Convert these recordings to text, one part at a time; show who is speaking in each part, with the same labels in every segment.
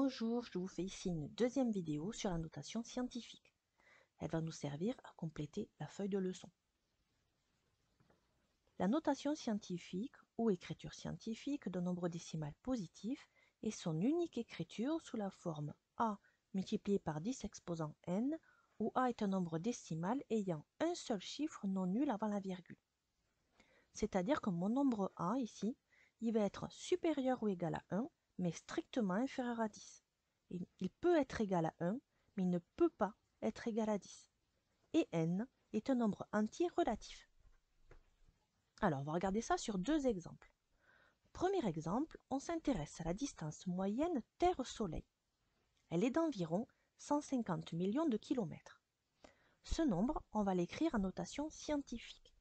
Speaker 1: Bonjour, je vous fais ici une deuxième vidéo sur la notation scientifique. Elle va nous servir à compléter la feuille de leçon. La notation scientifique ou écriture scientifique d'un nombre décimal positif est son unique écriture sous la forme a multiplié par 10 exposant n, où a est un nombre décimal ayant un seul chiffre non nul avant la virgule. C'est-à-dire que mon nombre a ici, il va être supérieur ou égal à 1, mais strictement inférieur à 10. Il peut être égal à 1, mais il ne peut pas être égal à 10. Et n est un nombre entier relatif. Alors, on va regarder ça sur deux exemples. Premier exemple, on s'intéresse à la distance moyenne Terre-Soleil. Elle est d'environ 150 millions de kilomètres. Ce nombre, on va l'écrire en notation scientifique.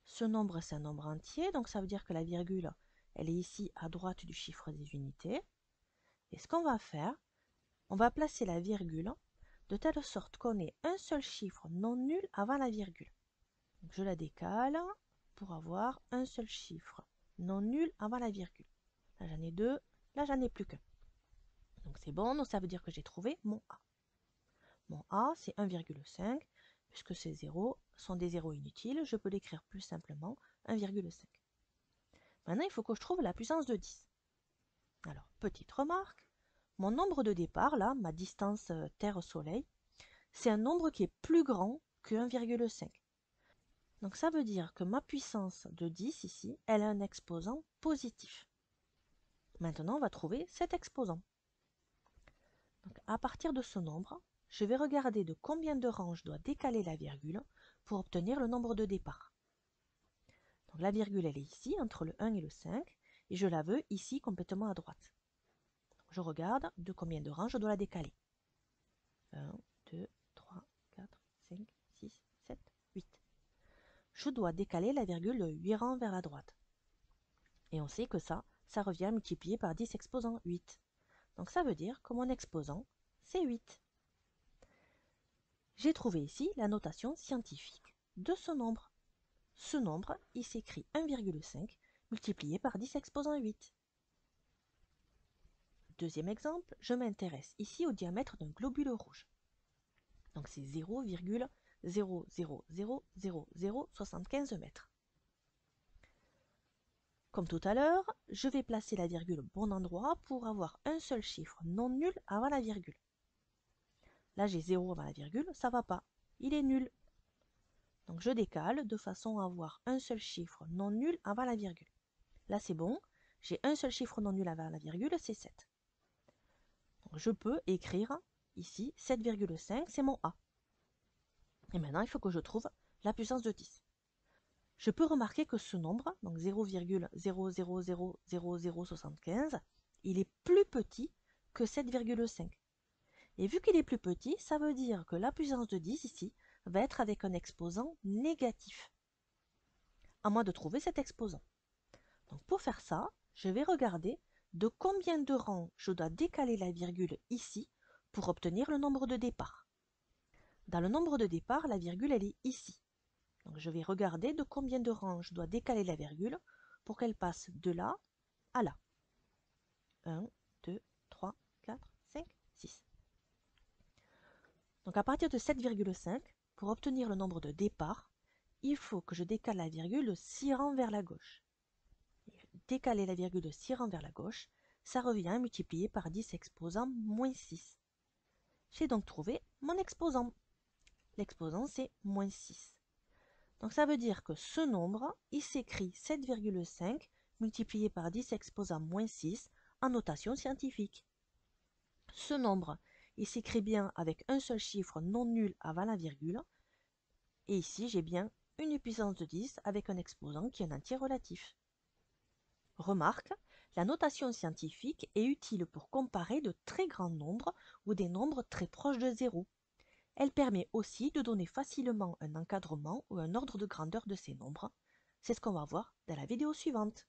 Speaker 1: Ce nombre, c'est un nombre entier, donc ça veut dire que la virgule, elle est ici à droite du chiffre des unités. Et ce qu'on va faire, on va placer la virgule de telle sorte qu'on ait un seul chiffre non nul avant la virgule. Donc je la décale pour avoir un seul chiffre non nul avant la virgule. Là j'en ai deux, là j'en ai plus qu'un. Donc c'est bon, donc ça veut dire que j'ai trouvé mon A. Mon A c'est 1,5, puisque ces zéros sont des zéros inutiles, je peux l'écrire plus simplement 1,5. Maintenant il faut que je trouve la puissance de 10. Alors petite remarque, mon nombre de départ, là, ma distance Terre-Soleil, c'est un nombre qui est plus grand que 1,5. Donc ça veut dire que ma puissance de 10 ici, elle a un exposant positif. Maintenant, on va trouver cet exposant. Donc à partir de ce nombre, je vais regarder de combien de rangs je dois décaler la virgule pour obtenir le nombre de départ. Donc la virgule, elle est ici, entre le 1 et le 5, et je la veux ici complètement à droite. Je regarde de combien de rangs je dois la décaler. 1, 2, 3, 4, 5, 6, 7, 8. Je dois décaler la virgule de 8 rangs vers la droite. Et on sait que ça revient à multiplier par 10 exposant 8. Donc ça veut dire que mon exposant, c'est 8. J'ai trouvé ici la notation scientifique de ce nombre. Ce nombre, il s'écrit 1,5 multiplié par 10 exposant 8. Deuxième exemple, je m'intéresse ici au diamètre d'un globule rouge. Donc c'est 0,0000075 mètres. Comme tout à l'heure, je vais placer la virgule au bon endroit pour avoir un seul chiffre non nul avant la virgule. Là j'ai 0 avant la virgule, ça ne va pas, il est nul. Donc je décale de façon à avoir un seul chiffre non nul avant la virgule. Là c'est bon, j'ai un seul chiffre non nul avant la virgule, c'est 7. Donc je peux écrire ici 7,5, c'est mon A. Et maintenant il faut que je trouve la puissance de 10. Je peux remarquer que ce nombre, donc 0,00000075, il est plus petit que 7,5. Et vu qu'il est plus petit, ça veut dire que la puissance de 10 ici va être avec un exposant négatif. À moi de trouver cet exposant. Donc pour faire ça, je vais regarder de combien de rangs je dois décaler la virgule ici pour obtenir le nombre de départ. Dans le nombre de départ, la virgule elle est ici. Donc je vais regarder de combien de rangs je dois décaler la virgule pour qu'elle passe de là à là. 1, 2, 3, 4, 5, 6. Donc à partir de 7,5, pour obtenir le nombre de départ, il faut que je décale la virgule de 6 rangs vers la gauche. Décaler la virgule de 6 rangs vers la gauche, ça revient à multiplier par 10 exposant moins 6. J'ai donc trouvé mon exposant. L'exposant c'est moins 6. Donc ça veut dire que ce nombre, il s'écrit 7,5 multiplié par 10 exposant moins 6 en notation scientifique. Ce nombre, il s'écrit bien avec un seul chiffre non nul avant la virgule. Et ici, j'ai bien une puissance de 10 avec un exposant qui est un entier relatif. Remarque, la notation scientifique est utile pour comparer de très grands nombres ou des nombres très proches de 0. Elle permet aussi de donner facilement un encadrement ou un ordre de grandeur de ces nombres. C'est ce qu'on va voir dans la vidéo suivante.